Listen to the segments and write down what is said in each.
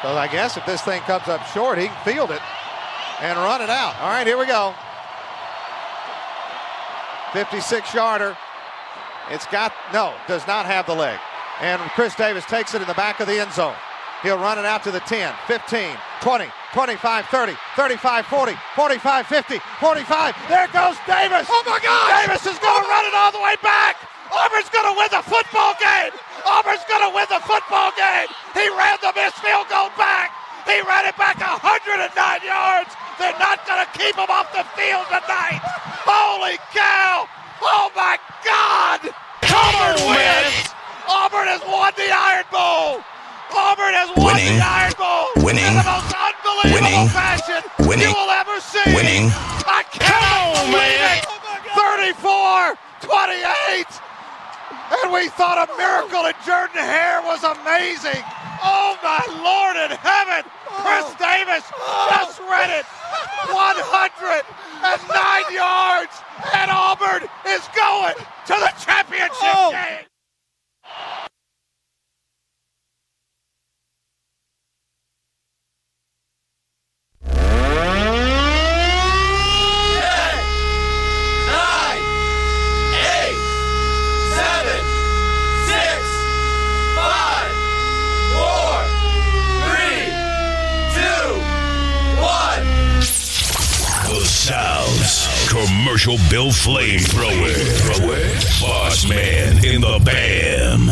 So I guess if this thing comes up short, he can field it and run it out. All right, here we go. 56-yarder. It's got, no, does not have the leg. And Chris Davis takes it in the back of the end zone. He'll run it out to the 10, 15, 20, 25, 30, 35, 40, 45, 50, 45. There goes Davis. Oh, my God. Davis is going to run it all the way back. Auburn's going to win the football game. Auburn's going to win the football game. He ran the missed field goal back. He ran it back 109 yards. They're not going to keep him off the field tonight. Holy cow. Oh, my God. Auburn wins. Auburn has won the Iron Bowl. Auburn has won the Iron Bowl in the most unbelievable fashion you will ever see. I cannot believe it. 34-28. And we thought a miracle in Jordan Hare was amazing. Oh, my Lord in heaven. Chris Davis just ran it 109 yards. And Auburn is going to the championship game. Sounds commercial Bill Flamethrower. Bossman in the BAM.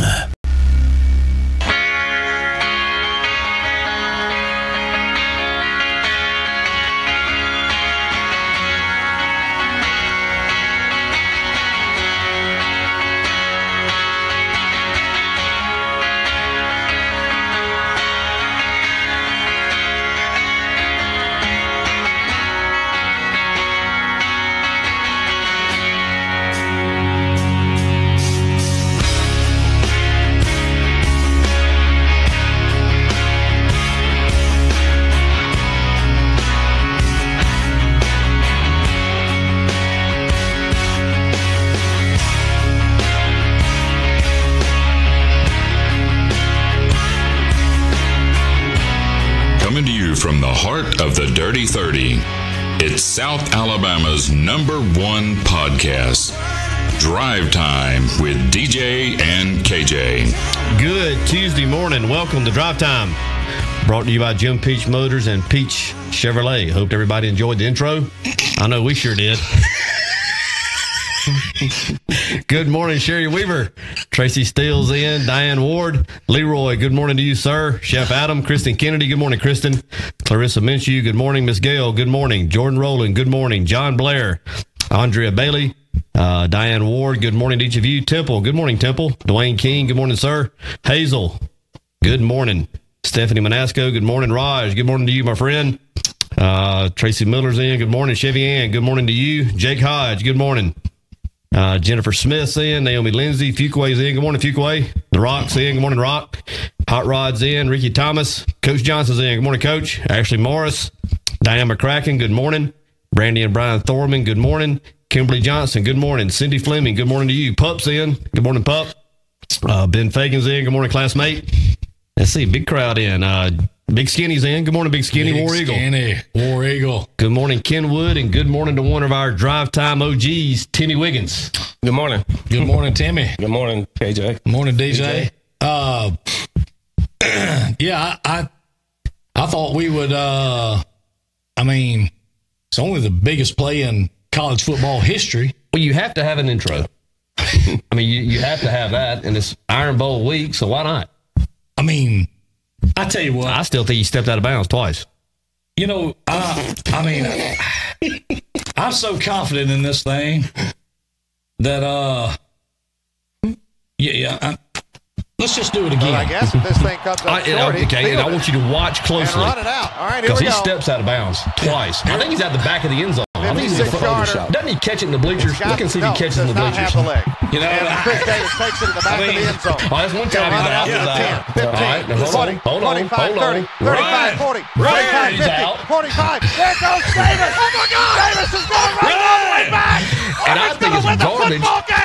From the heart of the Dirty 30, it's South Alabama's #1 podcast, Drive Time with DJ and KJ. Good Tuesday morning. Welcome to Drive Time. Brought to you by Jim Peach Motors and Peach Chevrolet. Hope everybody enjoyed the intro. I know we sure did. Good morning, Sherry Weaver. Tracy Steele's in. Diane Ward. Leroy, good morning to you, sir. Chef Adam. Kristen Kennedy, good morning, Kristen. Clarissa Minshew, good morning. Miss Gail, good morning. Jordan Rowland, good morning. John Blair. Andrea Bailey. Diane Ward, good morning to each of you. Temple, good morning, Temple. Dwayne King, good morning, sir. Hazel, good morning. Stephanie Manasco, good morning. Raj, good morning to you, my friend. Tracy Miller's in, good morning. Chevy Ann, good morning to you. Jake Hodge, good morning. Jennifer Smith's in. Naomi Lindsay. Fuquay's in. Good morning, Fuquay. The Rock's in. Good morning, Rock. Hot Rod's in. Ricky Thomas. Coach Johnson's in. Good morning, Coach. Ashley Morris. Diane McCracken. Good morning. Brandy and Brian Thorman. Good morning. Kimberly Johnson. Good morning. Cindy Fleming. Good morning to you. Pup's in. Good morning, Pup. Ben Fagan's in. Good morning, classmate. Let's see. Big crowd in. Big Skinny's in. Good morning, Big Skinny. Big War Eagle. Skinny. War Eagle. Good morning, Ken Wood, and good morning to one of our Drive Time OGs, Timmy Wiggins. Good morning. Good morning, Timmy. Good morning, KJ. Good morning, DJ. Yeah, I thought we would, it's only the biggest play in college football history. Well, you have to have an intro. You have to have that, and it's Iron Bowl week, so why not? I tell you what. I still think he stepped out of bounds twice. I'm so confident in this thing that, let's just do it again. Well, I guess if this thing comes up short, and I want you to watch closely. And run it out. All right, here we go. Because he steps out of bounds twice. I think he's at the back of the end zone. I think he's in the front of the shot. Doesn't he catch it in the bleachers? Look and see if he catches in the bleachers. Have the leg. And Chris Davis takes it in the back of the end zone. Oh, that's one time he's out. 10, 15, 20, 25, 30, 35, 40, 45, 50, 45. There goes Davis. Oh, my God. Davis is going to run it all the way back. And I think it's garbage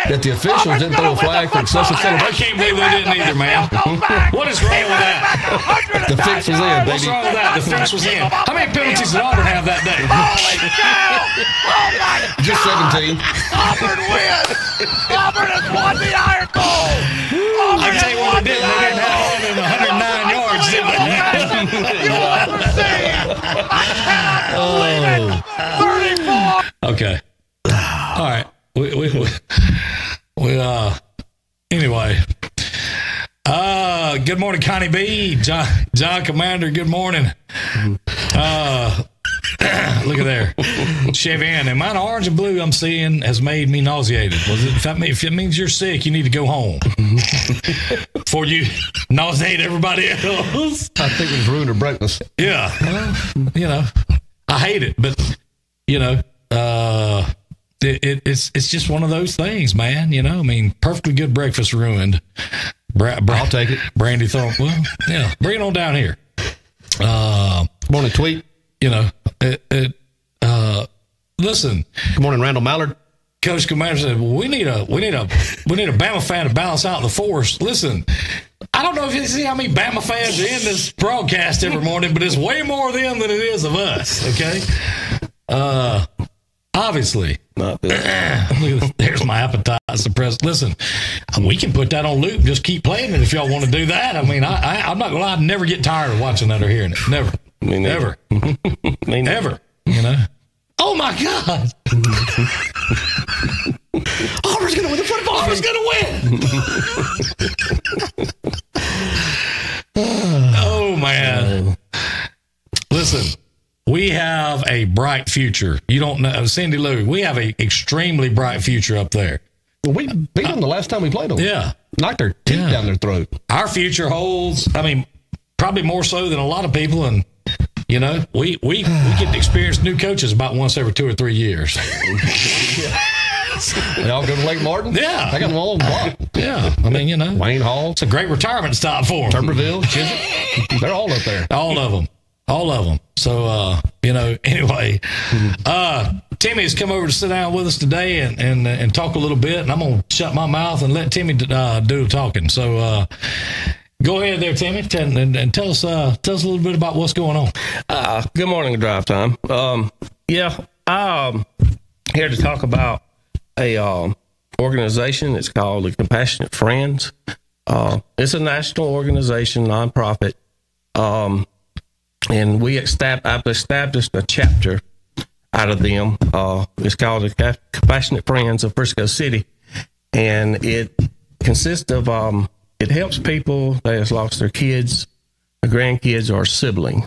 that the officials didn't throw a flag for excessive celebration. I can't believe they didn't either, man. What is wrong with that? The fix was in, baby. What's wrong with that? The fix was in. How many penalties did Auburn have that day? Holy cow! Oh my Just 17. Auburn wins! Auburn has won the Iron Bowl! I tell you what, they didn't have more than 109 yards, did they? You ever see? I cannot believe it! 34! Okay. All right. Anyway. Good morning, Connie B. John Commander, good morning. Look at there. Chevy Ann. And mine orange and blue I'm seeing has made me nauseated. If it means you're sick, you need to go home. Before you nauseate everybody else. I think it's ruined her breakfast. Yeah. Well, I hate it, but, it's just one of those things, man. I mean, perfectly good breakfast ruined. I'll take it. Brandy thought, well, yeah, bring it on down here. Morning, Tweet. Listen. Good morning, Randall Mallard. Coach Commander said, well, we need a Bama fan to balance out the force. Listen, I don't know if you see how many Bama fans are in this broadcast every morning, but it's way more of them than it is of us. Okay. Obviously. Look at this. There's my appetite suppressed. Listen, we can put that on loop and just keep playing it if y'all want to do that. I mean, I'm not going to lie. I never get tired of watching that or hearing it. Never. Me neither. Never. Never. Oh, my God. Auburn's going to win the football. Auburn's going to win. Oh, man. Listen. We have a bright future. You don't know, Cindy Lou, we have an extremely bright future up there. Well, we beat them the last time we played them. Yeah. Knocked their teeth down their throat. Our future holds, probably more so than a lot of people. And, we get to experience new coaches about once every 2 or 3 years. They all go to Lake Martin? Yeah. I got them all on the block. Yeah. Wayne Hall. It's a great retirement stop for them. Tuberville, Chisholm. They're all up there. All of them. So, anyway, Timmy has come over to sit down with us today and talk a little bit, and I'm going to shut my mouth and let Timmy do the talking. So, go ahead there, Timmy, and tell us a little bit about what's going on. Good morning, Drive Time. I'm here to talk about a organization. It's called the Compassionate Friends. It's a national organization, nonprofit. And I've established a chapter out of them. It's called the Compassionate Friends of Frisco City. And it consists of, it helps people that has lost their kids, their grandkids, or a sibling.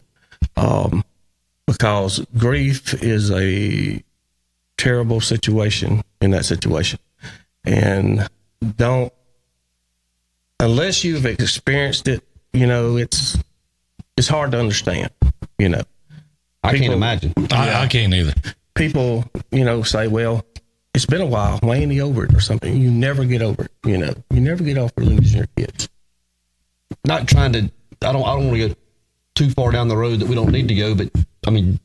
Because grief is a terrible situation in that situation. And unless you've experienced it, it's hard to understand, I can't imagine. I can't either. People, say, well, it's been a while. Why ain't he over it or something? You never get over it, You never get over losing your kids. Not trying to, I don't want to go too far down the road that we don't need to go, but,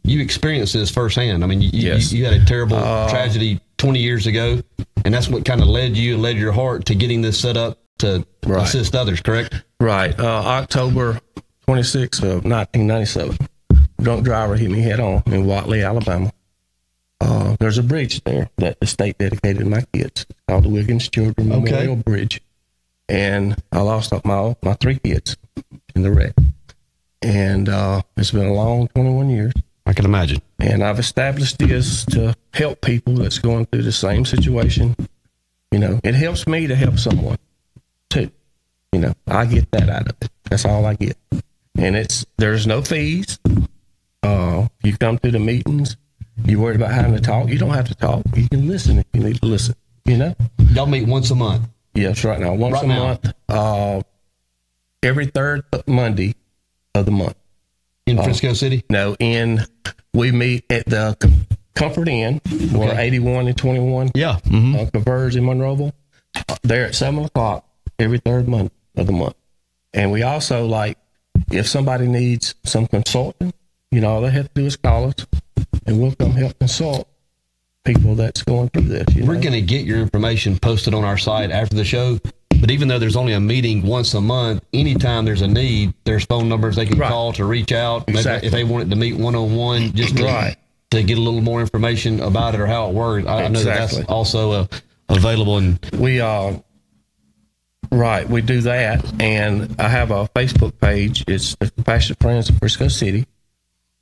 you experienced this firsthand. You had a terrible tragedy 20 years ago, and that's what kind of led your heart to getting this set up to assist others, correct? Right. October 26th of 1997, drunk driver hit me head on in Watley, Alabama. There's a bridge there that the state dedicated to my kids. It's called the Wiggins Children Memorial Bridge. And I lost my 3 kids in the wreck. And it's been a long 21 years. I can imagine. And I've established this to help people that's going through the same situation. It helps me to help someone too. I get that out of it. That's all I get. And there's no fees. You come to the meetings, you worried about having to talk. You don't have to talk. You can listen if you need to listen. Y'all meet once a month? Yes, right now. Once a month. Every third Monday of the month. In Frisco City? No, we meet at the Comfort Inn, where 81 and 21 converge in Monroeville. They're at 7 o'clock every third month of the month. And we also, if somebody needs some consulting, all they have to do is call us, and we'll come help consult people that's going through this. We're going to get your information posted on our site after the show. But even though there's only a meeting once a month, anytime there's a need, there's phone numbers they can call to reach out. Exactly. If they wanted to meet one-on-one, just to get a little more information about it or how it works. I know that's also available. And we we do that. And I have a Facebook page. It's the Compassionate Friends of Frisco City.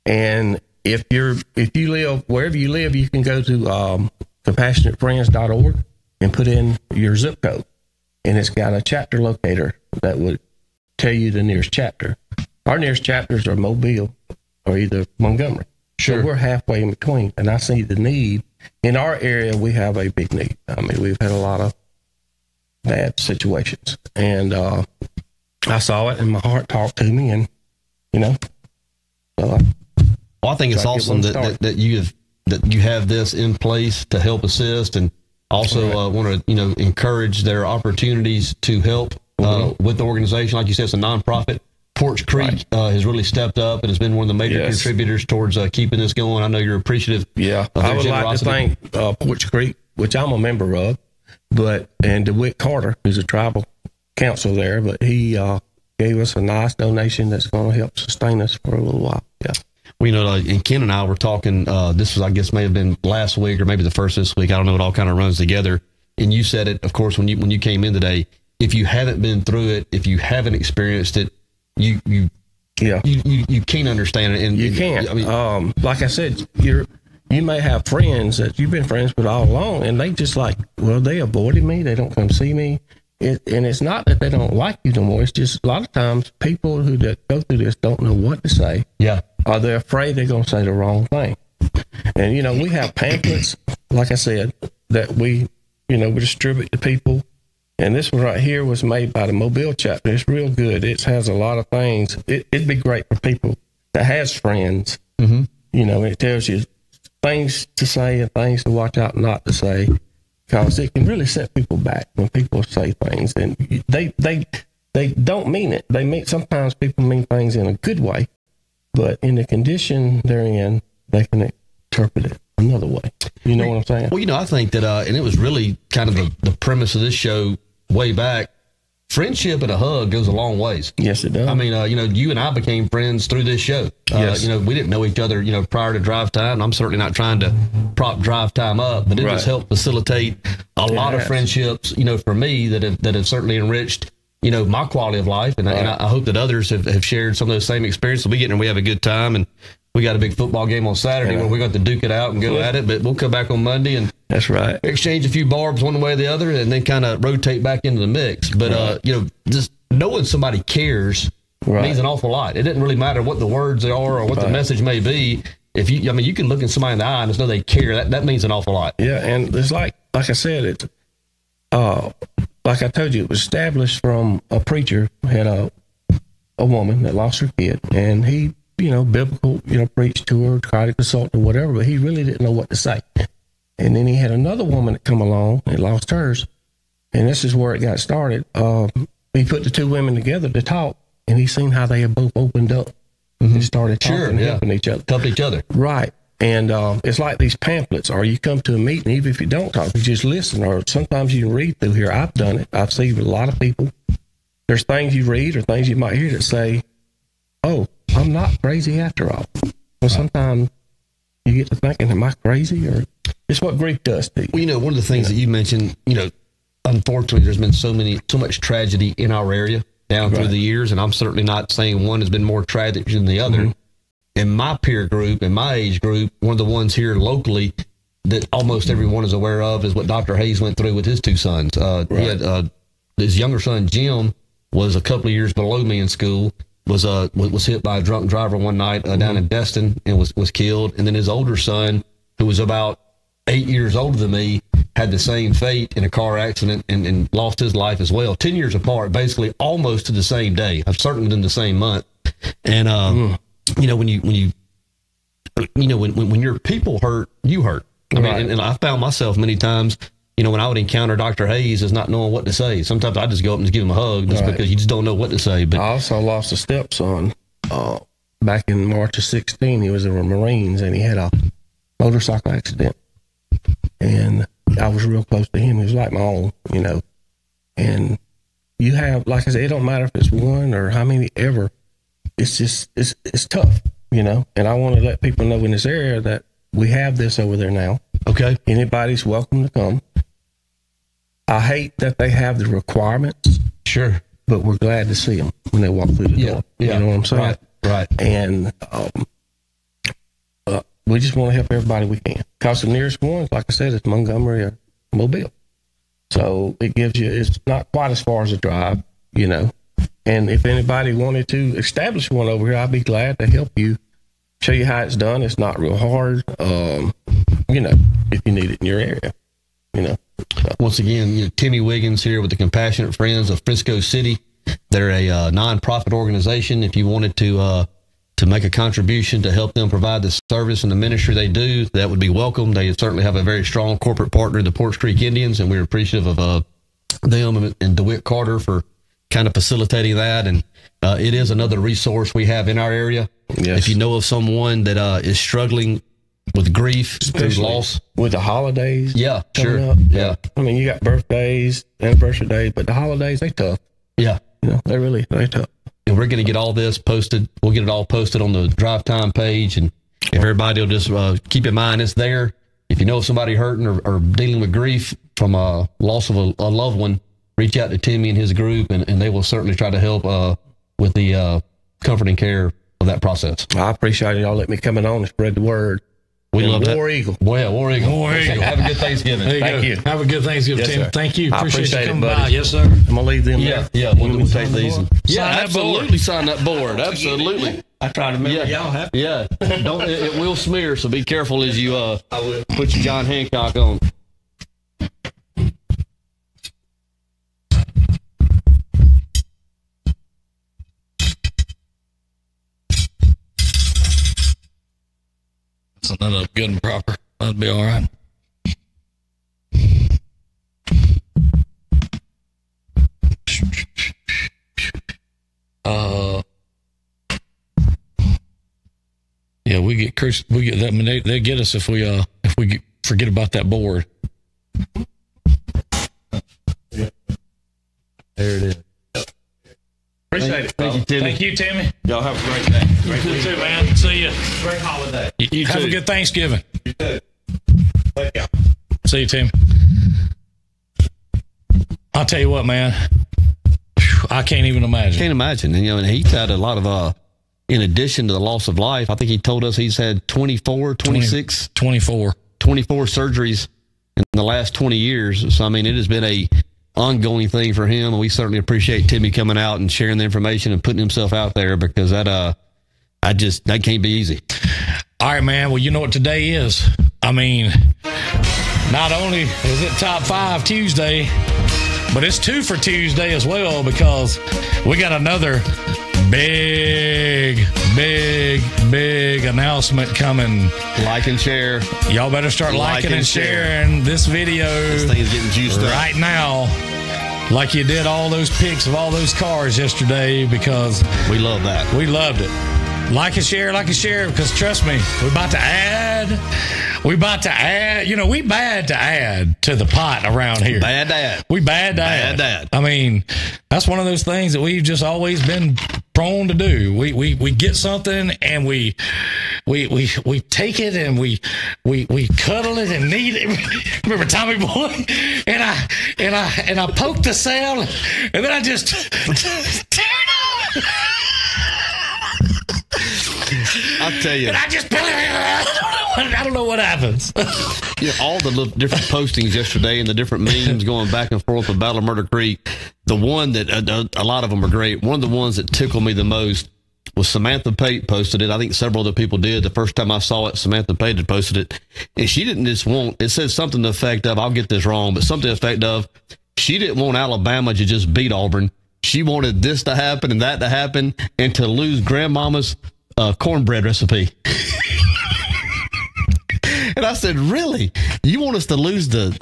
And if you live wherever you live, you can go to compassionatefriends.org and put in your zip code. And it's got a chapter locator that would tell you the nearest chapter. Our nearest chapters are Mobile or either Montgomery. Sure. So we're halfway in between. And I see the need. In our area, we have a big need. I mean, we've had a lot of bad situations. And I saw it and my heart talked to me. And, so I think it's awesome that you have this in place to help assist, and also want to encourage their opportunities to help with the organization. Like you said, it's a nonprofit. Porch Creek has really stepped up and has been one of the major contributors towards keeping this going. I know you're appreciative. Yeah, I would like to thank Porch Creek, which I'm a member of, and DeWitt Carter, who's a tribal council there, but he gave us a nice donation that's going to help sustain us for a little while. Yeah. Well, and Ken and I were talking, this was, I guess, may have been last week or maybe the first this week. I don't know. It all kind of runs together. And you said it, of course, when you came in today, if you haven't been through it, if you haven't experienced it, you can't understand it. And you can't. I mean, like I said, you may have friends that you've been friends with all along, and they just they avoided me. They don't come see me. And it's not that they don't like you no more. It's just a lot of times people who go through this don't know what to say. Yeah. Or they're afraid they're going to say the wrong thing. And, we have pamphlets, like I said, that we distribute to people. And this one right here was made by the Mobile chapter. It's real good. It has a lot of things. It'd be great for people that has friends. Mm-hmm. It tells you things to say and things to watch out not to say, because it can really set people back when people say things. And they don't mean it. Sometimes people mean things in a good way, but in the condition they're in, they can interpret it another way. You know what I'm saying? Well, I think that, and it was really kind of the premise of this show way back. Friendship and a hug goes a long ways. Yes, it does. I mean, you and I became friends through this show. Yes. We didn't know each other, prior to Drive Time. I'm certainly not trying to prop Drive Time up, but it has helped facilitate a lot of friendships, for me that have certainly enriched, my quality of life. And, and I hope that others have shared some of those same experiences. We get in and we have a good time, and we got a big football game on Saturday where we're going to duke it out and go at it, but we'll come back on Monday and that's right, exchange a few barbs one way or the other, and then kind of rotate back into the mix. But, just knowing somebody cares means an awful lot. It doesn't really matter what the words are or what the message may be. If you can look in somebody in the eye and just know they care. That means an awful lot. Yeah, and it's like I said, it's like I told you, it was established from a preacher who had a woman that lost her kid, and he, biblical, preached to her, tried to consult or whatever, but he really didn't know what to say. And then he had another woman that come along and lost hers, and this is where it got started. He put the two women together to talk, and he seen how they had both opened up and started talking and helping each other. Helped each other. Right. And it's like these pamphlets, or you come to a meeting, even if you don't talk, you just listen, or sometimes you can read through here. I've done it. I've seen a lot of people. There's things you read or things you might hear that say, oh, I'm not crazy after all. Well, sometimes you get to thinking, am I crazy? Or it's what grief does to you. Well, one of the things that you mentioned, unfortunately, there's been so much tragedy in our area down through the years, and I'm certainly not saying one has been more tragic than the other. Mm-hmm. In my peer group, in my age group, one of the ones here locally that almost everyone is aware of is what Dr. Hayes went through with his two sons. He had his younger son, Jim, was a couple of years below me in school, was hit by a drunk driver one night down in Destin and was killed. And then his older son, who was about 8 years older than me, had the same fate in a car accident and lost his life as well. 10 years apart, basically almost to the same day. I've certainly been the same month. And, when your people hurt, you hurt. I mean, and I found myself many times, when I would encounter Dr. Hayes as not knowing what to say. Sometimes I just go up and just give him a hug just because you just don't know what to say. But I also lost a stepson back in March of 2016. He was in the Marines and he had a motorcycle accident. and I was real close to him. He was like my own, And you have, like I said, it don't matter if it's one or how many ever. It's just it's tough, And I want to let people know in this area that we have this over there now. Okay. Anybody's welcome to come. I hate that they have the requirements. Sure. But we're glad to see them when they walk through the door. Yeah. You know what I'm saying? Right. And we just want to help everybody we can. Because the nearest ones, like I said, is Montgomery or Mobile. So it gives you, it's not quite as far as a drive, And if anybody wanted to establish one over here, I'd be glad to help you, show you how it's done. It's not real hard, if you need it in your area, Once again, Timmy Wiggins here with the Compassionate Friends of Frisco City. They're a nonprofit organization. If you wanted to make a contribution to help them provide the service and the ministry they do, that would be welcome. They certainly have a very strong corporate partner, the Porch Creek Indians, and we're appreciative of them and DeWitt Carter for kind of facilitating that. And it is another resource we have in our area. Yes. If you know of someone that is struggling with grief, through loss, with the holidays. Yeah, sure. Up. Yeah. I mean, you got birthdays, anniversary days, but the holidays, they tough. Yeah. They tough. And we're going to get all this posted. We'll get it all posted on the Drive Time page. And if everybody will just keep in mind it's there. If you know somebody hurting or dealing with grief from a loss of a loved one, reach out to Timmy and his group, and they will certainly try to help with the comforting care of that process. I appreciate y'all letting me come on and spread the word. We love that. War Eagle. Well, yeah, War Eagle. War Eagle. Have a good Thanksgiving. Thank you. Have a good Thanksgiving, Yes, Tim. sir. Thank you. I Appreciate you coming it, buddy. by. Yes, sir. I'm going to leave them Yeah, there. we'll take these. Yeah, Sign that absolutely. board. Sign that board. Absolutely. I try to remember Yeah, y'all have. yeah. Don't it will smear, so be careful as you put your John Hancock on. So none of them good and proper. That'd be all right. Yeah, we get that. I mean, they get us if we forget about that board. There it is. Appreciate it. Thank you, Timmy. Thank you, Timmy. Y'all have a great day. You too, man. See you. Great holiday. You Have too. a good Thanksgiving. You too. Thank y'all. See you, Tim. I'll tell you what, man. I can't even imagine. Can't imagine. And he's had a lot of, in addition to the loss of life, I think he told us he's had 24 surgeries in the last 20 years. So, I mean, it has been a ongoing thing for him. And we certainly appreciate Timmy coming out and sharing the information and putting himself out there, because that can't be easy. All right, man. Well, you know what today is. I mean, not only is it Top 5 Tuesday, but it's 2 for Tuesday as well, because we got another big announcement coming. Like and share. Y'all better start liking and sharing this video This thing is getting juiced up. right now, like you did all those pics of all those cars yesterday, because We love that. we loved it. Like and share, because trust me, we're about to add. We bad to add to the pot around here. Bad dad. We bad to Bad add. dad. I mean, that's one of those things that we've just always been prone to do. We get something and we take it and we cuddle it and knead it. Remember Tommy Boy? And I poke the cell and then I just tear it up. I'll tell you. And I just I don't know what happens. All the little different postings yesterday and the different memes going back and forth with Battle of Murder Creek. The one that a lot of them are great. One of the ones that tickled me the most was Samantha Pate posted it. I think several other people did. The first time I saw it, Samantha Pate had posted it. And she didn't just want, it said something to the effect of, I'll get this wrong, but something to the effect of, she didn't want Alabama to just beat Auburn. She wanted this to happen and that to happen and to lose grandmama's cornbread recipe. And I said, really? You want us to lose the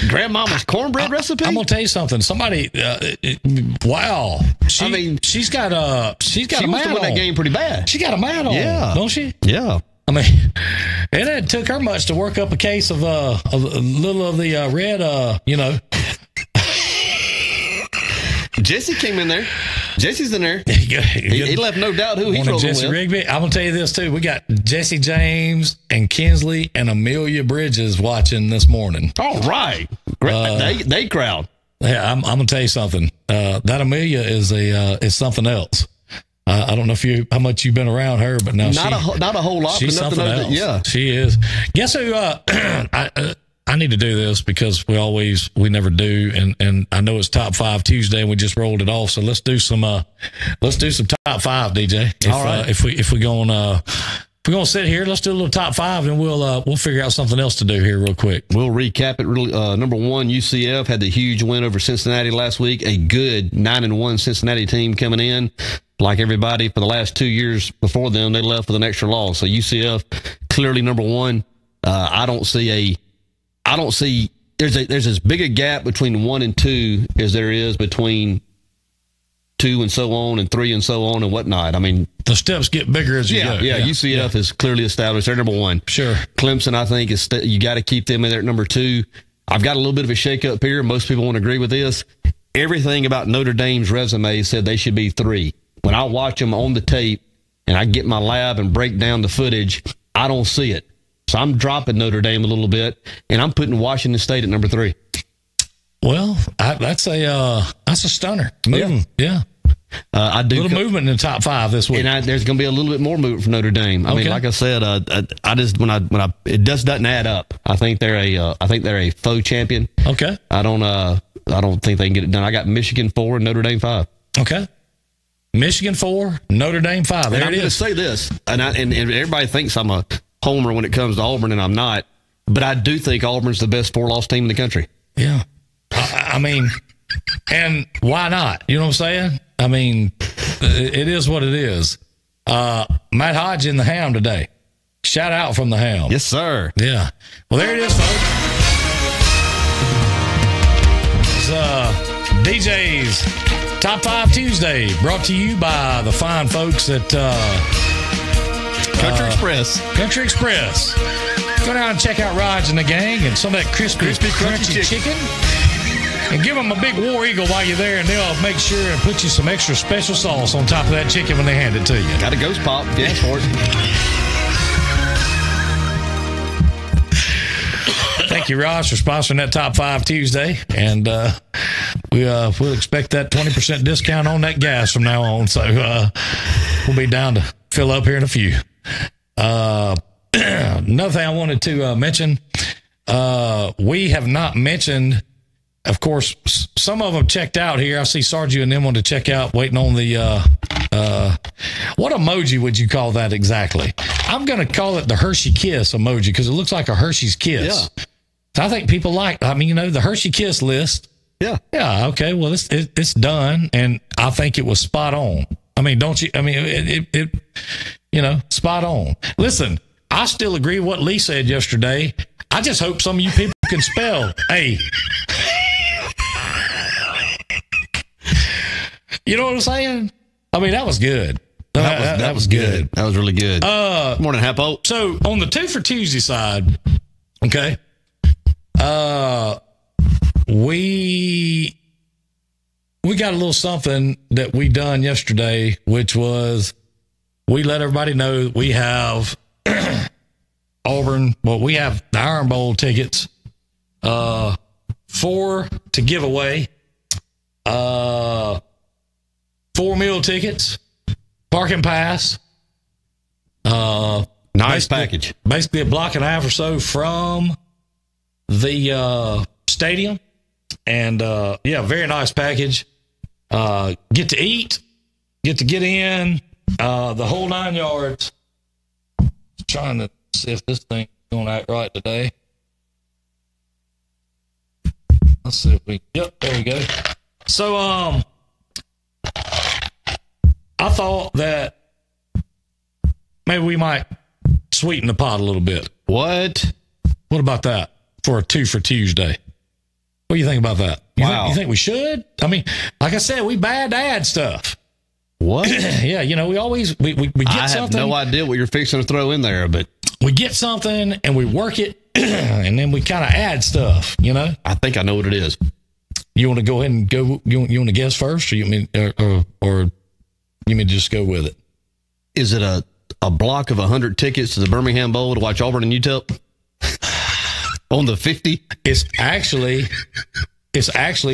grandmama's cornbread recipe? I'm gonna tell you something. Somebody, wow. She's got a she man must have won on. that game pretty bad. She got a man on, Yeah. don't she? Yeah. I mean, it took her much to work up a case of a little of the red, Jesse came in there. Jesse's in there. He left no doubt who he's rolling Jesse with. Rigby. I'm gonna tell you this too. We got Jesse James and Kinsley and Amelia Bridges watching this morning. All right, they crowd. Yeah, I'm gonna tell you something. That Amelia is something else. I don't know how much you've been around her, but no, not a whole lot. She's but something else. Yeah, she is. Guess who? I need to do this because we never do, and I know it's top 5 Tuesday, and we just rolled it off. So let's do some top 5, DJ. All right. If we're gonna sit here, let's do a little top 5, and we'll figure out something else to do here real quick. We'll recap it. Really, number 1, UCF had the huge win over Cincinnati last week. A good 9-1 Cincinnati team coming in. Like everybody for the last 2 years before them, they left with an extra loss. So UCF clearly number 1. I don't see there's as big a gap between 1 and 2 as there is between 2 and so on and 3 and so on and whatnot. I mean, the steps get bigger as you go. Yeah, UCF is clearly established. They're number 1. Sure. Clemson, I think, you got to keep them in there at number 2. I've got a little bit of a shakeup here. Most people won't agree with this. Everything about Notre Dame's resume said they should be 3. When I watch them on the tape and I get my lab and break down the footage, I don't see it. So I'm dropping Notre Dame a little bit, and I'm putting Washington State at number 3. Well, that's a stunner. Moving, yeah. I do a little movement in the top 5 this week, and there's going to be a little bit more movement for Notre Dame. I mean, like I said, I just when I it just doesn't add up. I think they're a faux champion. Okay. I don't think they can get it done. I got Michigan 4 and Notre Dame 5. Okay. Michigan 4, Notre Dame 5. There and I'm going to say this, and everybody thinks I'm a homer when it comes to Auburn, and I'm not. But I do think Auburn's the best 4-loss team in the country. Yeah. I mean, and why not? You know what I'm saying? I mean, it is what it is. Matt Hodge in the Hound today. Shout out from the Hound. Yes, sir. Yeah. Well, there it is, folks. It's DJ's Top 5 Tuesday, brought to you by the fine folks at Country Express. Country Express. Go down and check out Raj and the gang and some of that crispy crunchy chicken. And give them a big War Eagle while you're there, and they'll make sure and put you some extra special sauce on top of that chicken when they hand it to you. Got a ghost pop. Yeah, for it. Thank you, Ross, for sponsoring that Top 5 Tuesday. And we'll expect that 20% discount on that gas from now on. So we'll be down to fill up here in a few. Another thing I wanted to mention, we have not mentioned, of course, some of them checked out here. I see Sargio and them want to check out, waiting on the, what emoji would you call that exactly? I'm going to call it the Hershey Kiss emoji because it looks like a Hershey's Kiss. Yeah. So I think people the Hershey Kiss list. Yeah. Yeah. Okay. Well, it's done. And I think it was spot on. I mean, don't you? I mean, it spot on. Listen, I still agree with what Lee said yesterday. I just hope some of you people can spell A. You know what I'm saying? I mean, that was good. That was good. That was really good. Morning, Hapo. So on the 2 for Tuesday side, okay, we got a little something that we done yesterday, which was we let everybody know that we have Auburn. Well, we have the Iron Bowl tickets, 4 to give away, 4 meal tickets, parking pass. Nice package. Basically a block and a half or so from the stadium. And, very nice package. Get to eat, get to get in, the whole 9 yards. Trying to see if this thing's going to act right today. Let's see if yep, there we go. So, I thought that maybe we might sweeten the pot a little bit. What? What about that for a 2 for Tuesday? What do you think about that? You think we should? I mean, like I said, we bad to add stuff. What? Yeah, you know, we get I something. have no idea what you're fixing to throw in there, but We get something and we work it, and then we kind of add stuff. You know. I think I know what it is. You want to go ahead and go? You want to guess first, or you mean, or you mean just go with it? Is it a block of 100 tickets to the Birmingham Bowl to watch Auburn and UTEP on the 50? It's actually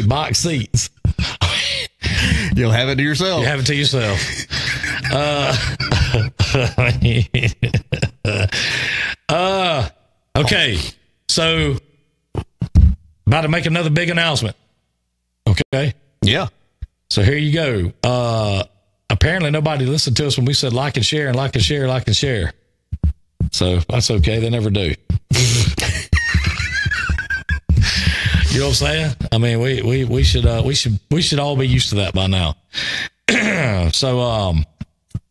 box seats. You'll have it to yourself. You have it to yourself. Okay. So, about to make another big announcement. Okay. Yeah. So here you go. Apparently nobody listened to us when we said like and share and like and share, like and share. So that's okay. They never do. You know what I'm saying? I mean, we should all be used to that by now. So,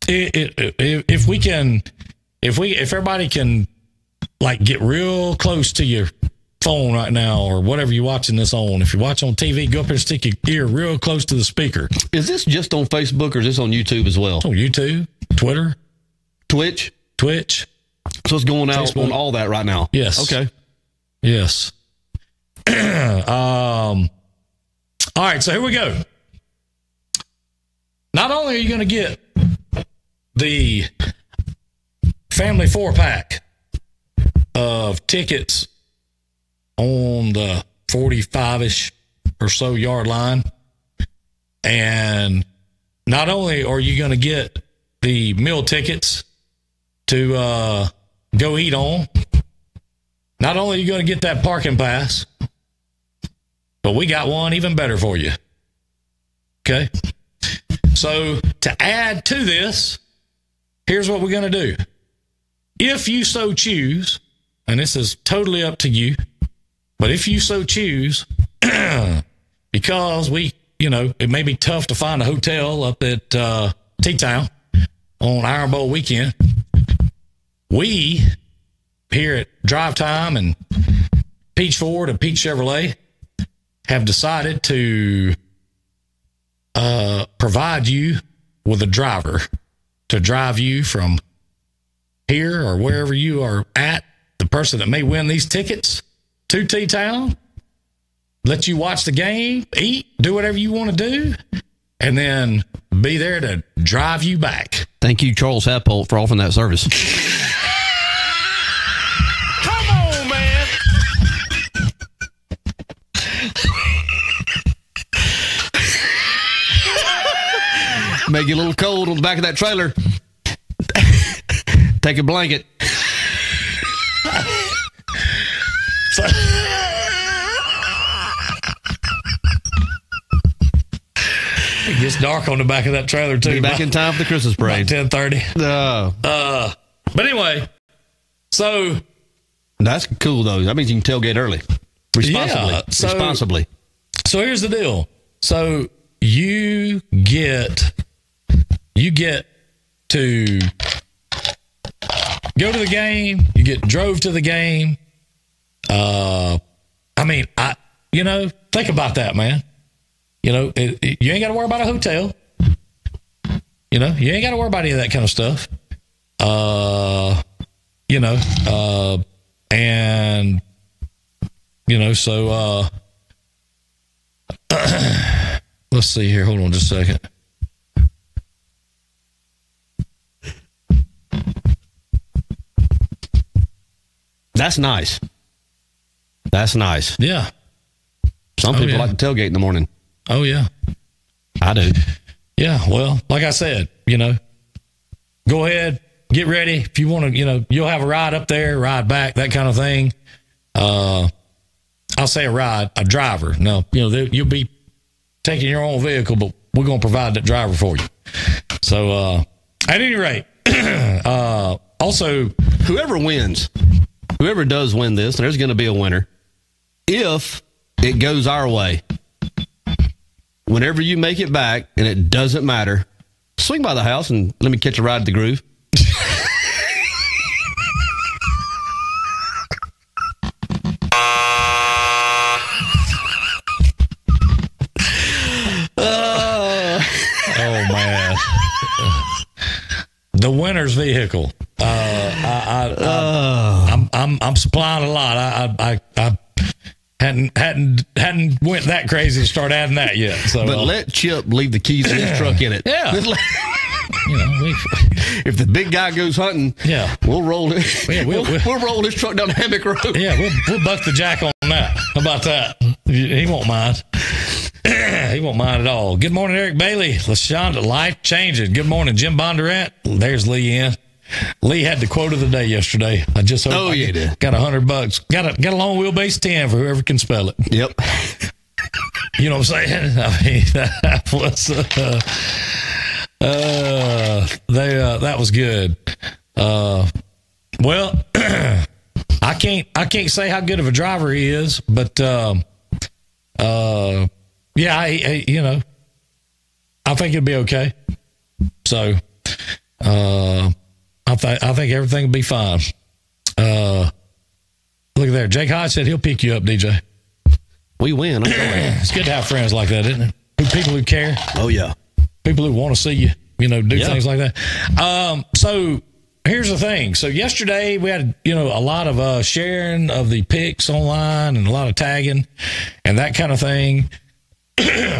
if everybody can like get real close to your phone right now or whatever you're watching this on, if you watch on TV, go up and stick your ear real close to the speaker. Is this just on Facebook or is this on YouTube as well? It's on YouTube, Twitter, Twitch. So it's going out Facebook. on all that right now. Yes. Okay. Yes. All right, so here we go. Not only are you going to get the family 4-pack of tickets on the 45-ish or so yard line, and not only are you going to get the meal tickets to go eat on, not only are you going to get that parking pass, but we got one even better for you. Okay? So to add to this, here's what we're going to do. If you so choose, and this is totally up to you, but if you so choose, because it may be tough to find a hotel up at T-Town on Iron Bowl weekend, we here at Drive Time and Peach Ford and Peach Chevrolet have decided to provide you with a driver to drive you from here or wherever you are at, the person that may win these tickets, to T-Town, let you watch the game, eat, do whatever you want to do, and then be there to drive you back. Thank you, Charles Happold, for offering that service. Come on, man. Make you a little cold on the back of that trailer. Take a blanket. So, it gets dark on the back of that trailer too. Be back in time for the Christmas parade. 10:30. But anyway, so that's cool though. That means you can tailgate early, responsibly. Yeah, responsibly. So here's the deal. So you get to go to the game. You get drove to the game. Think about that, man. You know, you ain't got to worry about a hotel. You know, you ain't got to worry about any of that kind of stuff. Let's see here. Hold on just a second. That's nice. That's nice. Yeah. Some people like to tailgate in the morning. Oh, yeah. I do. Yeah. Well, like I said, go ahead, get ready. If you want to, you'll have a ride up there, ride back, that kind of thing. I'll say a driver. No, you'll be taking your own vehicle, but we're going to provide that driver for you. So, at any rate, also, whoever does win this, there's going to be a winner. If it goes our way, whenever you make it back, and it doesn't matter, swing by the house and let me catch a ride at the Groove. Oh, man. The winner's vehicle. I'm supplying a lot. I hadn't went that crazy to start adding that yet. So, but let Chip leave the keys to his truck in it. Yeah. If the big guy goes hunting, we'll roll it. Yeah, we'll roll his truck down Hammock Road. Yeah, we'll buck the jack on that. How about that? He won't mind. He won't mind at all. Good morning, Eric Bailey. LaShonda, life changing. Good morning, Jim Bondurant. There's Lee in. Lee had the quote of the day yesterday. I just hope I got $100. Got a long wheelbase 10 for whoever can spell it. Yep. You know what I'm saying? I mean, that was that was good. Well, I can't say how good of a driver he is, but yeah, I think it'll be okay. So, I think everything will be fine. Look at there. Jake Hodge said he'll pick you up, DJ. We win. It's good to have friends like that, isn't it? People who care. Oh, yeah. People who want to see you, do things like that. So here's the thing. So yesterday we had, a lot of sharing of the pics online and a lot of tagging and that kind of thing,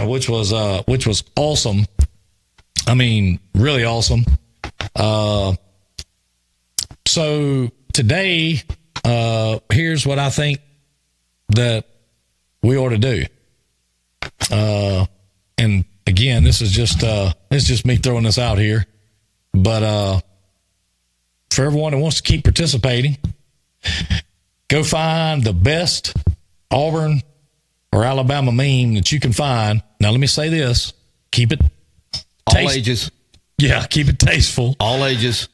which was awesome. I mean, really awesome. So today, here's what I think that we ought to do. And again, this is just me throwing this out here, but for everyone that wants to keep participating, go find the best Auburn or Alabama meme that you can find. Now, let me say this: keep it all ages. Yeah, keep it tasteful. All ages.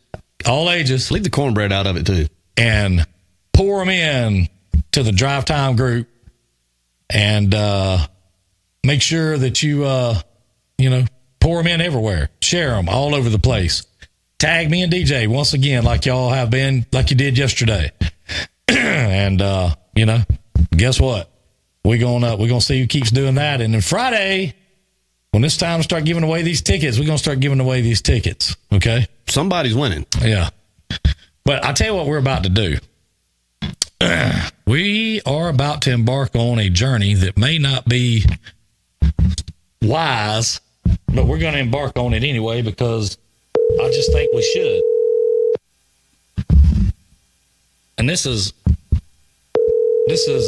All ages. Leave the cornbread out of it too, and pour them in to the Drive Time group, and make sure that you pour them in everywhere. Share them all over the place. Tag me and DJ once again, like y'all have been, like you did yesterday. And guess what? We're gonna see who keeps doing that. And then Friday, when it's time to start giving away these tickets, we're gonna start giving away these tickets. Okay? Somebody's winning. Yeah. But I tell you what we're about to do. We are about to embark on a journey that may not be wise, but we're going to embark on it anyway because I just think we should. And this is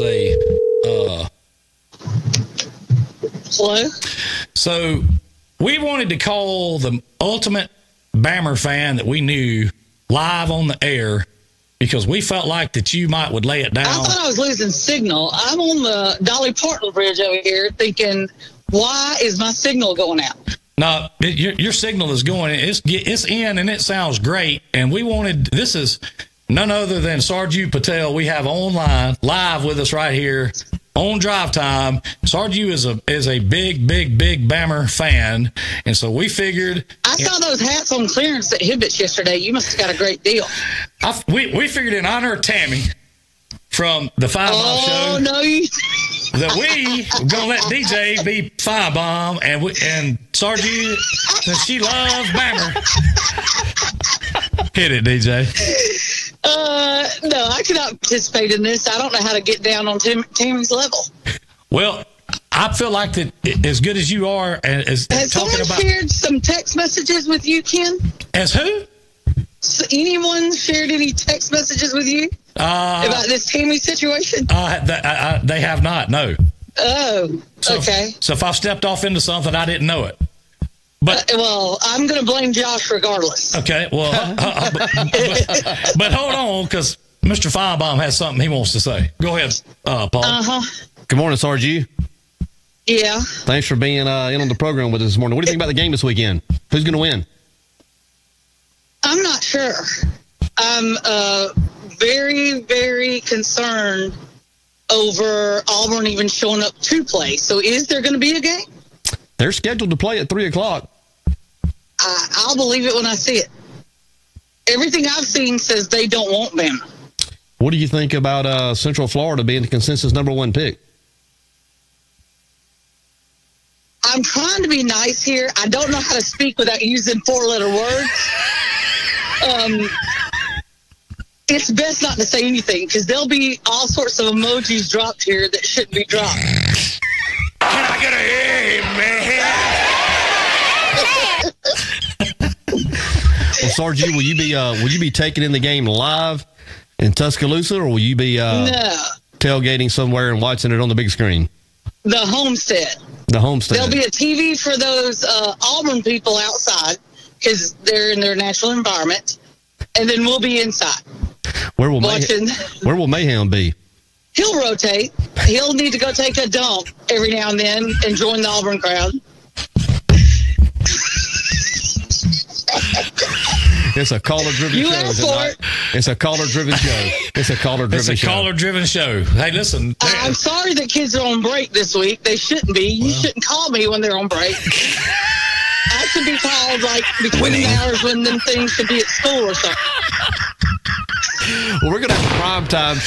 a hello. So we wanted to call the ultimate Bammer fan that we knew live on the air because we felt like that you would lay it down. I thought I was losing signal. I'm on the Dolly Parton Bridge over here thinking, why is my signal going out? No, your signal is going. It's in and it sounds great. And this is none other than Sarju Patel. We have online live with us right here on Drive Time. Sarju is a big Bammer fan, and so we figured. I saw those hats on clearance at Hibbett's yesterday. You must have got a great deal. We figured in honor of Tammy from the Five Bomb Show. Oh no! That we were gonna let DJ be Five Bomb, and Sarju, since she loves Bammer. Hit it, DJ. No, I cannot participate in this. I don't know how to get down on Tammy's level. Well, I feel like that as good as you are, as has talking someone about. Shared some text messages with you, Ken? As who? So anyone shared any text messages with you about this Tammy situation? They have not. No. Oh, okay. So if I've stepped off into something, I didn't know it. But well, I'm going to blame Josh regardless. Okay, well, but hold on, because Mr. Firebomb has something he wants to say. Go ahead, Paul. Good morning, Sarju. Yeah. Thanks for being in on the program with us this morning. What do you think about the game this weekend? Who's going to win? I'm not sure. I'm very, very concerned over Auburn even showing up to play. So is there going to be a game? They're scheduled to play at 3:00. I'll believe it when I see it. Everything I've seen says they don't want Bama. What do you think about Central Florida being the consensus #1 pick? I'm trying to be nice here. I don't know how to speak without using 4-letter words. It's best not to say anything because there'll be all sorts of emojis dropped here that shouldn't be dropped. Can I get a amen? Well, Sargie, will you be taking in the game live in Tuscaloosa, or will you be No, tailgating somewhere and watching it on the big screen? the homestead. The homestead. There'll be a TV for those Auburn people outside because they're in their natural environment, and then we'll be inside. Where will watching. Where will Mayhem be? He'll rotate. He'll need to go take a dump every now and then and join the Auburn crowd. It's a caller-driven You show. asked for it. It's a caller-driven show. It's a caller-driven show. Caller-driven show. Hey, listen. I'm sorry that kids are on break this week. They shouldn't be. You shouldn't call me when they're on break. I should be called like between the hours when them things should be at school or something. Well, we're gonna have a primetime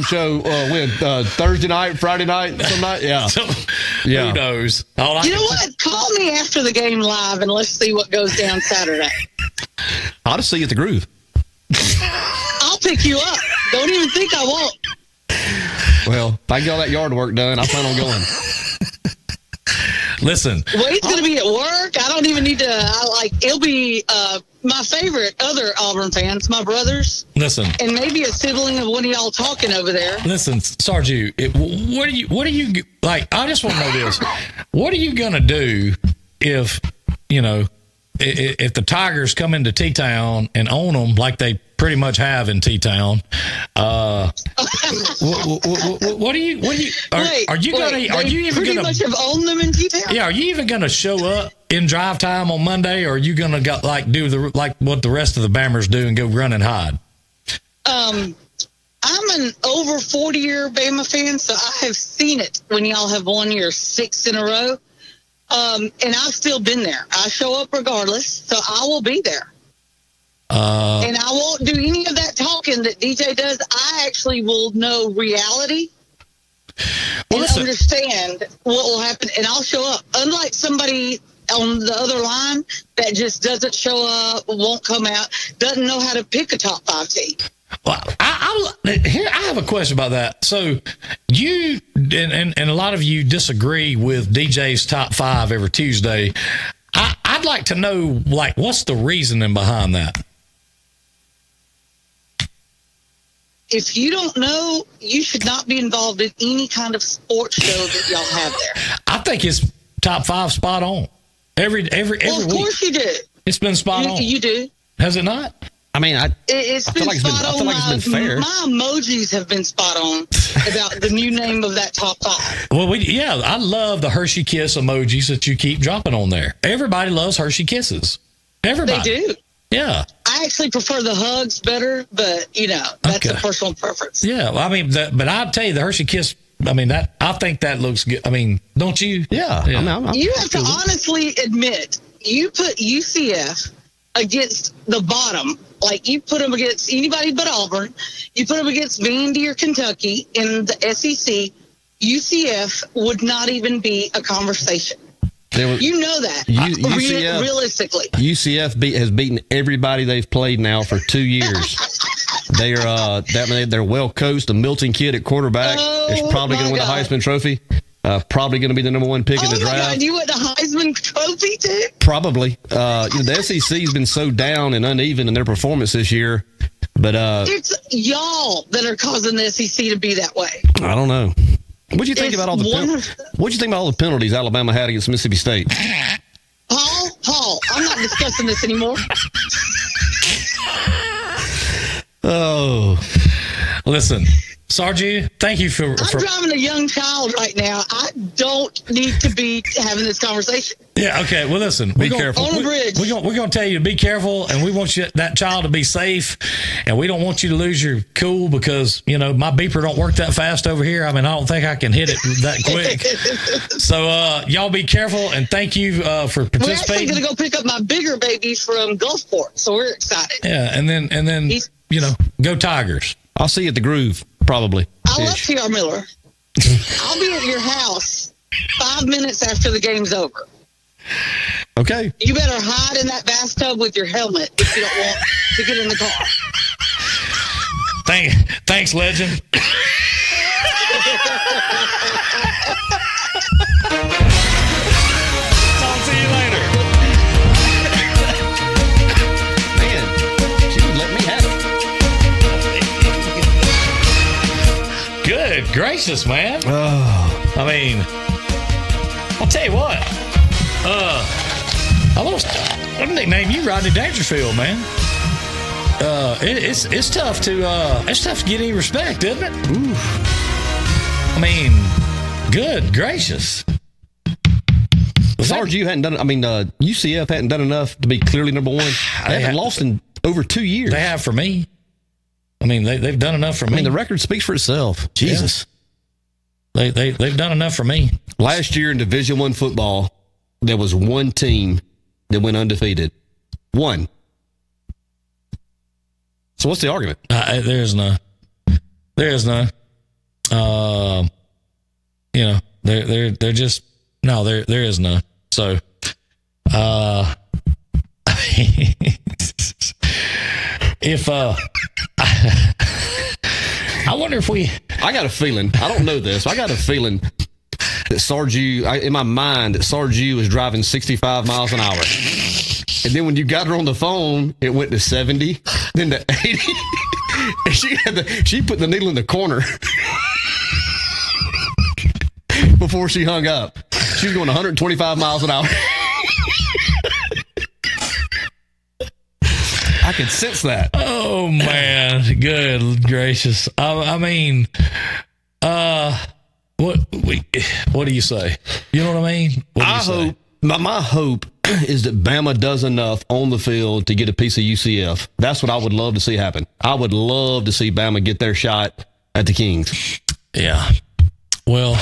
show. When Thursday night, Friday night, some night. Yeah. Yeah. Who knows? You know what? Call me after the game live and let's see what goes down Saturday. I'll just see you at the Groove. I'll pick you up. Don't even think I won't. Well, if I get all that yard work done, I plan on going. Listen. Wade's going to be at work. I don't even need to. It'll be my favorite other Auburn fans, my brothers. Listen. And maybe a sibling of one of y'all talking over there. Listen, Sarju, what are you like? I just want to know this. What are you going to do if the Tigers come into T-Town and own them like they pretty much have in T-Town? What are you pretty much have owned them in T-Town? Yeah, are you even going to show up in drive time on Monday, or are you going to do what the rest of the Bammers do and go run and hide? I'm an over 40-year Bama fan, so I have seen it when y'all have won your 6th in a row. And I've still been there. I show up regardless, so I will be there. And I won't do any of that talking that DJ does. I actually will know reality and understand what will happen, and I'll show up. Unlike somebody on the other line that just doesn't show up, won't come out, doesn't know how to pick a top 5 team. Well, I have a question about that. So you and a lot of you disagree with DJ's top 5 every Tuesday. I'd like to know, what's the reasoning behind that? If you don't know, you should not be involved in any kind of sports show that y'all have there. I think it's top 5 spot on every Well, week. of course you do. It's been spot on. You do. Has it not? I mean, It's been spot on. It's been fair. My emojis have been spot on about the new name of that top 5. Well, I love the Hershey Kiss emojis that you keep dropping on there. Everybody loves Hershey Kisses. Everybody. They do. Yeah. I actually prefer the hugs better, but, that's a personal preference. Yeah. Well, I mean, but I'll tell you, the Hershey Kiss, I think that looks good. I mean, don't you? Yeah. You have to honestly admit, you put UCF against the bottom. Like, you put them against anybody but Auburn. You put them against Vandy or Kentucky in the SEC. UCF would not even be a conversation. You know that. UCF, realistically. UCF has beaten everybody they've played now for 2 years. They're well coached. The Milton kid at quarterback is probably going to win the Heisman Trophy. Probably going to be the number 1 pick in the draft. God, you went the Heisman Trophy too? Probably. The SEC has been so down and uneven in their performance this year. But it's y'all that are causing the SEC to be that way. I don't know. What'd you think about all the penalties Alabama had against Mississippi State? Paul, I'm not discussing this anymore. Oh, listen, Sargie, thank you for. I'm driving a young child right now. I don't need to be having this conversation. Yeah. Okay. Well, listen. Be careful. On the bridge. We're going to tell you to be careful, and we want that child to be safe, and we don't want you to lose your cool because my beeper don't work that fast over here. I mean, I don't think I can hit it that quick. So y'all be careful, and thank you for participating. We're actually going to go pick up my bigger babies from Gulfport, so we're excited. Yeah, and then go Tigers. I'll see you at the Groove, probably. I love T.R. Miller. I'll be at your house 5 minutes after the game's over. Okay. You better hide in that bathtub with your helmet if you don't want to get in the car. Thanks, legend. Talk to you later. Man, she would let me have it. Good gracious, man. Oh. I mean, I'll tell you what. I'm gonna nickname you Rodney Dangerfield, man. It's tough to get any respect, isn't it? Oof. I mean, good gracious. Sarge, you hadn't done. I mean, UCF hadn't done enough to be clearly number one. They haven't lost in over 2 years. They have for me. I mean, they've done enough for me. I mean, the record speaks for itself. Jesus, they've done enough for me. Last year in Division I football, there was one team that went undefeated. One. So what's the argument? There's none. They're just no. There is none. So, if I wonder if we. I got a feeling. I don't know this. I got a feeling that Sarge, in my mind, that Sarge was driving 65 miles an hour. And then when you got her on the phone, it went to 70, then to 80. And she put the needle in the corner before she hung up. She was going 125 miles an hour. I could sense that. Oh man, good gracious! I mean, what do you say? You know what I mean? I hope. My hope is that Bama does enough on the field to get a piece of UCF. That's what I would love to see happen. I would love to see Bama get their shot at the Kings. Yeah. Well,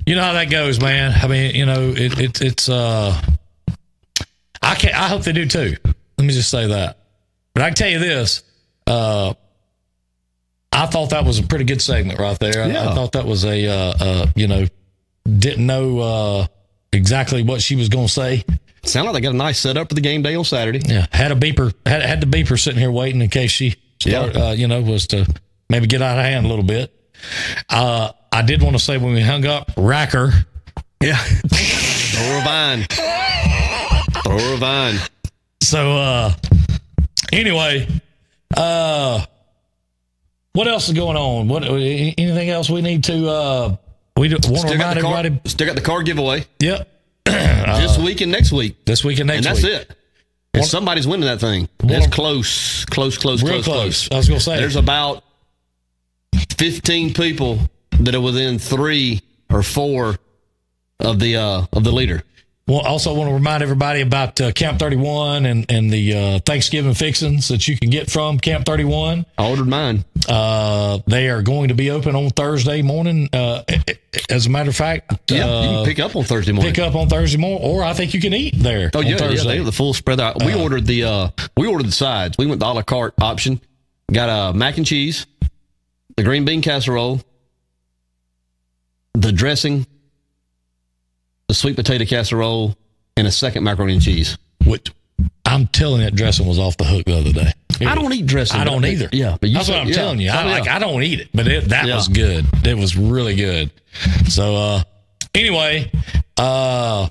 you know how that goes, man. I mean, you know, it's I hope they do too. Let me just say that. But I can tell you this, I thought that was a pretty good segment right there. Yeah. I thought that was didn't know exactly what she was going to say. Sounded like they got a nice setup for the game day on Saturday. Yeah, had a beeper, had the beeper sitting here waiting in case she was to maybe get out of hand a little bit. I did want to say when we hung up, Racker. Yeah. Throw her a vine. So, anyway, what else is going on? Anything else we need to, we want to remind everybody? Still got the car giveaway. Yep. This week and next week. This week and next week. And that's it. And somebody's winning that thing. It's close. Real close. I was going to say. There's about 15 people that are within 3 or 4 of the leader. Well, also want to remind everybody about Camp 31 and the Thanksgiving fixings that you can get from Camp 31. I ordered mine. They are going to be open on Thursday morning. As a matter of fact, you can pick up on Thursday morning. Or I think you can eat there. Oh yeah, Thursday. they have the full spread out. We ordered the sides. We went the a la carte option. Got mac and cheese, the green bean casserole, the dressing, the sweet potato casserole, and a second macaroni and cheese. Which I'm telling you, that dressing was off the hook the other day. I don't eat dressing. I don't either. Yeah, but that's what I'm telling you. I don't eat it, but that was good. It was really good. So anyway, another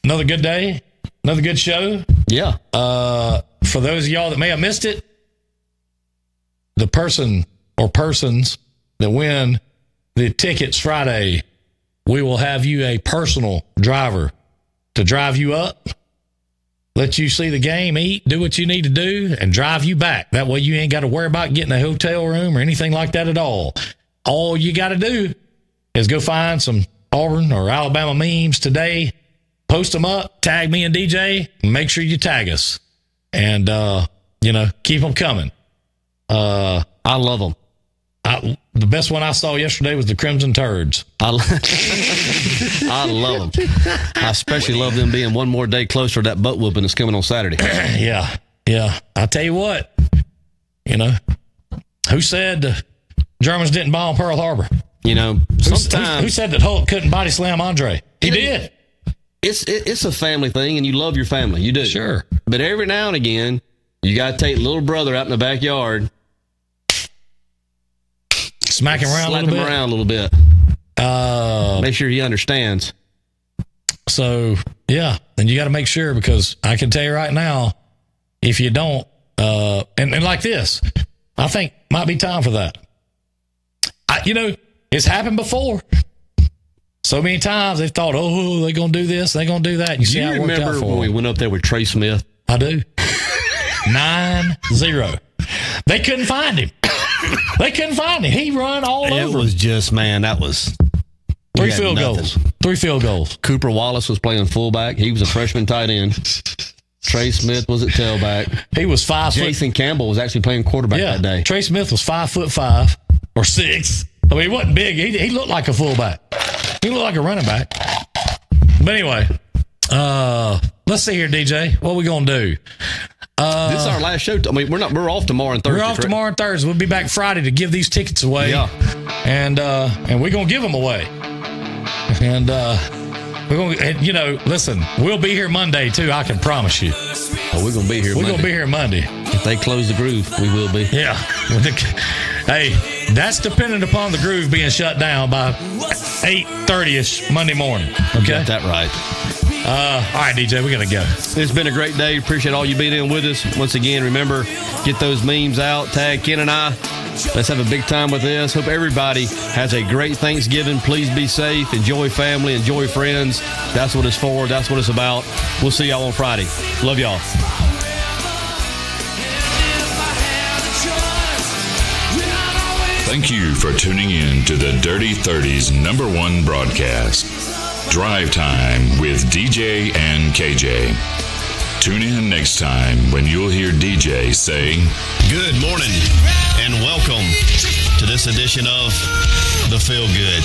good day, another good show. Yeah. For those of y'all that may have missed it, the person or persons that win the tickets Friday, we will have you a personal driver to drive you up, let you see the game, eat, do what you need to do, and drive you back. That way you ain't got to worry about getting a hotel room or anything like that at all. All you got to do is go find some Auburn or Alabama memes today, post them up, tag me and DJ, and make sure you tag us. And, keep them coming. I love them. The best one I saw yesterday was the Crimson Turds. I love them. I especially love them being one more day closer to that butt whooping that's coming on Saturday. Yeah. I'll tell you what, who said the Germans didn't bomb Pearl Harbor? Sometimes. Who said that Hulk couldn't body slam Andre? He did. it's a family thing, and you love your family. You do. Sure. But every now and again, you got to take little brother out in the backyard. Smack him around slap a little him bit. around a little bit. Make sure he understands. So, yeah. And you got to make sure, because I can tell you right now, if you don't, and like this, I think might be time for that. It's happened before. So many times they've thought, oh, they're going to do this, they're going to do that. You see how it worked out remember for when we them. went up there with Trey Smith? I do. 9-0. They couldn't find him. He run all It over. was just, man, that was... 3 you had field nothing. goals. 3 field goals. Cooper Wallace was playing fullback. He was a freshman tight end. Trey Smith was at tailback. He was 5 foot. Jason Campbell was actually playing quarterback that day. Trey Smith was 5'5" or 6. I mean, he wasn't big. He looked like a fullback. He looked like a running back. But anyway, let's see here, DJ. What we gonna do? This is our last show. I mean, we're off tomorrow and Thursday. We're off tomorrow and Thursday. We'll be back Friday to give these tickets away. Yeah. And we're gonna give them away. And we're gonna, listen, we'll be here Monday too. I can promise you. Oh, we're gonna be here. We're Monday. gonna be here Monday. If they close the groove, we will be. Yeah. Hey, that's dependent upon the groove being shut down by 8:30ish Monday morning. Okay. Got that right. All right, DJ, we gotta go. It's been a great day. Appreciate all you being in with us. Once again, remember, get those memes out. Tag Ken and I. Let's have a big time with this. Hope everybody has a great Thanksgiving. Please be safe. Enjoy family. Enjoy friends. That's what it's for. That's what it's about. We'll see y'all on Friday. Love y'all. Thank you for tuning in to the Dirty 30's #1 broadcast, Drive Time with DJ and KJ. Tune in next time when you'll hear DJ say, Good morning and welcome to this edition of The Feel Good.